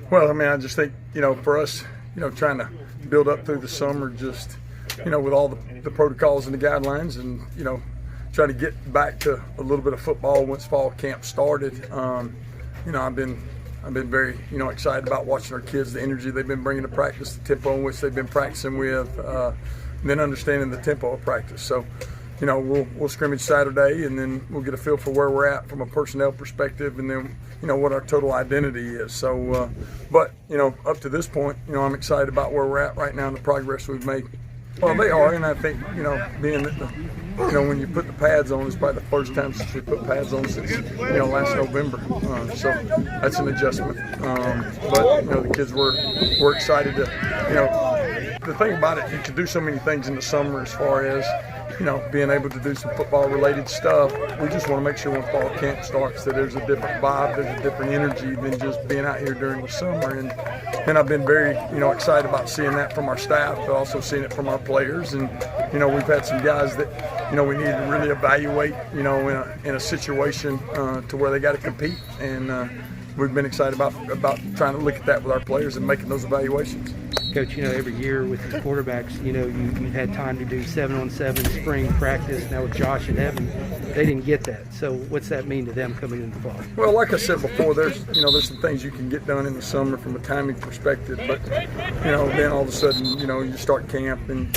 Well, I mean, I just think, for us, trying to build up through the summer, just, with all the protocols and the guidelines, and, try to get back to a little bit of football once fall camp started. I've been very, excited about watching our kids, the energy they've been bringing to practice, the tempo in which they've been practicing with, and then understanding the tempo of practice. So, we'll scrimmage Saturday, and then we'll get a feel for where we're at from a personnel perspective, and then, what our total identity is. So, but, up to this point, I'm excited about where we're at right now and the progress we've made. Well, they are, and I think, being that when you put the pads on, it's probably the first time since we put pads on since, last November. So that's an adjustment. But, the kids were excited to, the thing about it, you can do so many things in the summer as far as, being able to do some football-related stuff. We just want to make sure when fall camp starts that there's a different vibe, there's a different energy than just being out here during the summer. And I've been very, excited about seeing that from our staff, but also seeing it from our players. And, we've had some guys that, we need to really evaluate, in a situation to where they got to compete. And we've been excited about trying to look at that with our players and making those evaluations. Coach, every year with the quarterbacks, you've had time to do 7-on-7 spring practice. Now with Josh and Evan, they didn't get that. So what's that mean to them coming into fall? Well, like I said before, there's some things you can get done in the summer from a timing perspective, but then all of a sudden, you start camp and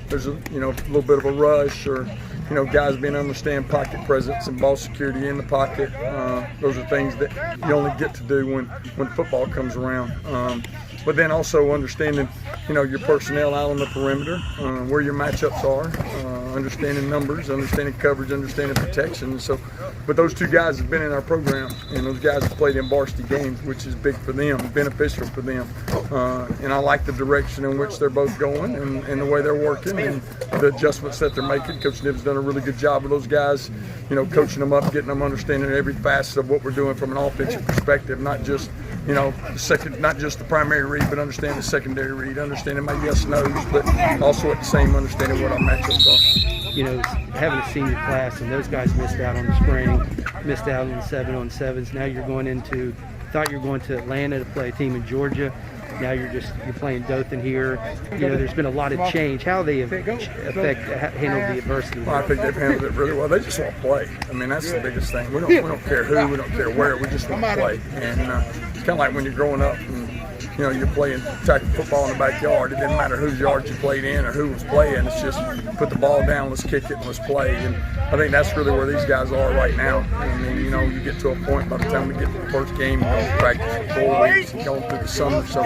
there's a little bit of a rush, or guys being able to understand pocket presence and ball security in the pocket. Those are things that you only get to do when football comes around. But then also understanding, your personnel out on the perimeter, where your matchups are, understanding numbers, understanding coverage, understanding protection. So, but those two guys have been in our program, and those guys have played in varsity games, which is big for them, beneficial for them. And I like the direction in which they're both going and the way they're working and the adjustments that they're making. Coach Nib's done a really good job with those guys, coaching them up, getting them understanding every facet of what we're doing from an offensive perspective, not just not just the primary read, but understand the secondary read, understanding my yes no's, but also at the same understanding what our matchups are. Having a senior class, and those guys missed out on the spring, missed out on the 7-on-7s. Now you're thought you were going to Atlanta to play a team in Georgia. Now you're playing Dothan here. There's been a lot of change. How they handled the adversity? Well, I think they've handled it really well. They just want to play. I mean, that's the biggest thing. We don't care who, we don't care where. We just want to play. And it's kind of like when you're growing up and you're playing tackle football in the backyard. It didn't matter whose yard you played in or who was playing. It's just put the ball down, let's kick it, and let's play. And I think that's really where these guys are right now. I mean, you get to a point by the time we get to the first game, practice for 4 weeks and going through the summer. So,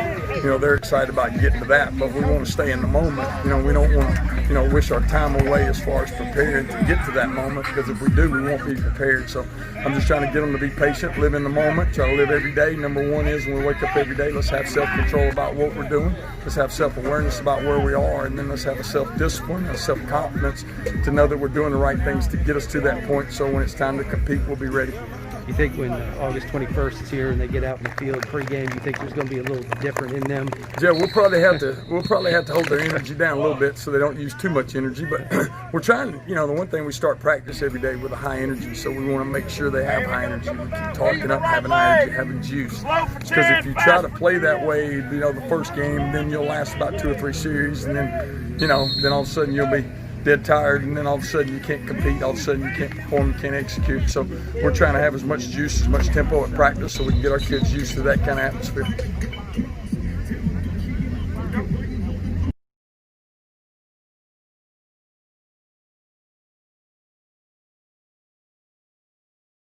they're excited about getting to that. But we want to stay in the moment. We don't want to, wish our time away as far as preparing to get to that moment, because if we do, we won't be prepared. So I'm just trying to get them to be patient, live in the moment, try to live every day. Number one is when we wake up every day, let's have self-control about what we're doing. Let's have self-awareness about where we are, and then let's have a self-discipline, a self-confidence to know that we're doing the right things to get us to that point, so when it's time to compete, we'll be ready. You think when August 21st is here and they get out in the field pregame, you think there's going to be a little different in them? Yeah, we'll probably have to hold their energy down a little bit so they don't use too much energy. But we're trying. The one thing, we start practice every day with a high energy, so we want to make sure they have high energy. We keep talking up, having energy, having juice. Because if you try to play that way, the first game, then you'll last about 2 or 3 series, and then all of a sudden you'll be dead tired, and then all of a sudden you can't compete, all of a sudden you can't perform, you can't execute. So we're trying to have as much juice, as much tempo at practice, so we can get our kids used to that kind of atmosphere.